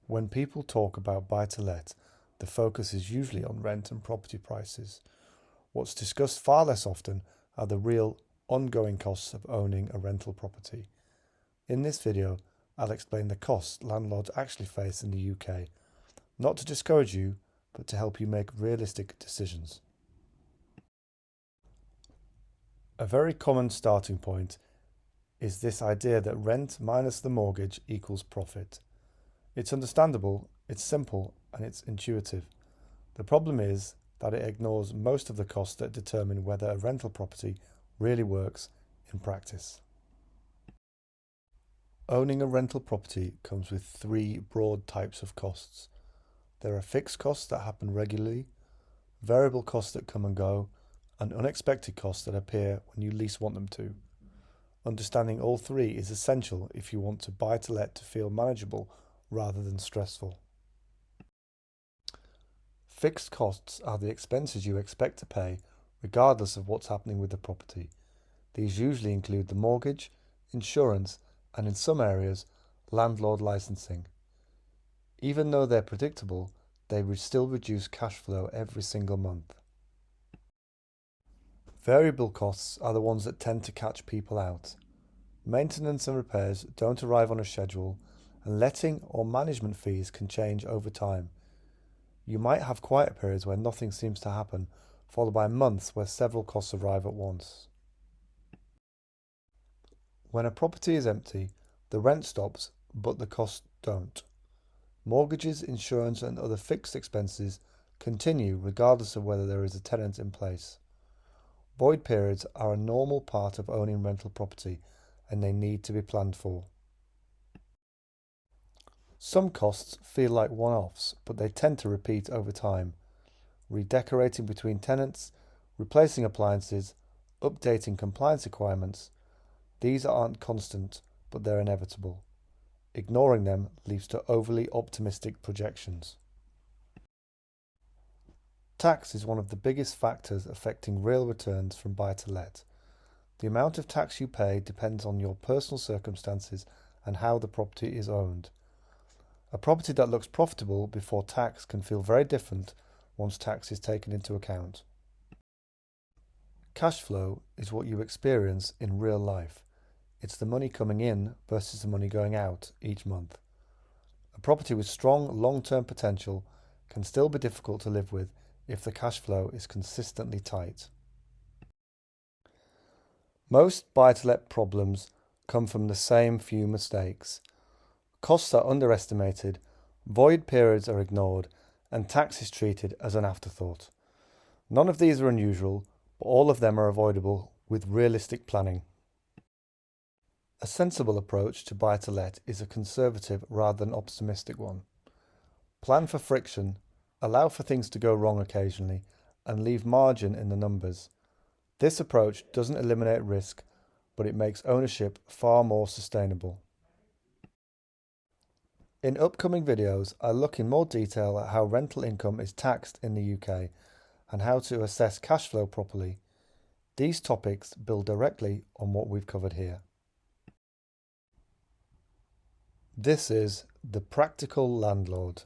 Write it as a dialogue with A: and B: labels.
A: When people talk about buy-to-let, the focus is usually on rent and property prices. What's discussed far less often are the real, ongoing costs of owning a rental property. In this video, I'll explain the costs landlords actually face in the UK, not to discourage you, but to help you make realistic decisions. A very common starting point is this idea that rent minus the mortgage equals profit. It's understandable, it's simple, and it's intuitive. The problem is that it ignores most of the costs that determine whether a rental property really works in practice. Owning a rental property comes with three broad types of costs. There are fixed costs that happen regularly, variable costs that come and go, and unexpected costs that appear when you least want them to. Understanding all three is essential if you want to buy to let to feel manageable rather than stressful. Fixed costs are the expenses you expect to pay regardless of what's happening with the property. These usually include the mortgage, insurance, and in some areas, landlord licensing. Even though they're predictable, they still reduce cash flow every single month. Variable costs are the ones that tend to catch people out. Maintenance and repairs don't arrive on a schedule, and letting or management fees can change over time. You might have quiet periods where nothing seems to happen, followed by months where several costs arrive at once. When a property is empty, the rent stops, but the costs don't. Mortgages, insurance, and other fixed expenses continue regardless of whether there is a tenant in place. Void periods are a normal part of owning rental property, and they need to be planned for. Some costs feel like one-offs, but they tend to repeat over time. Redecorating between tenants, replacing appliances, updating compliance requirements. These aren't constant, but they're inevitable. Ignoring them leads to overly optimistic projections. Tax is one of the biggest factors affecting real returns from buy-to-let. The amount of tax you pay depends on your personal circumstances and how the property is owned. A property that looks profitable before tax can feel very different once tax is taken into account. Cash flow is what you experience in real life. It's the money coming in versus the money going out each month. A property with strong long-term potential can still be difficult to live with if the cash flow is consistently tight. Most buy-to-let problems come from the same few mistakes. Costs are underestimated, void periods are ignored, and tax is treated as an afterthought. None of these are unusual, but all of them are avoidable with realistic planning. A sensible approach to buy-to-let is a conservative rather than optimistic one. Plan for friction, allow for things to go wrong occasionally, and leave margin in the numbers. This approach doesn't eliminate risk, but it makes ownership far more sustainable. In upcoming videos, I'll look in more detail at how rental income is taxed in the UK and how to assess cash flow properly. These topics build directly on what we've covered here. This is the Practical Landlord.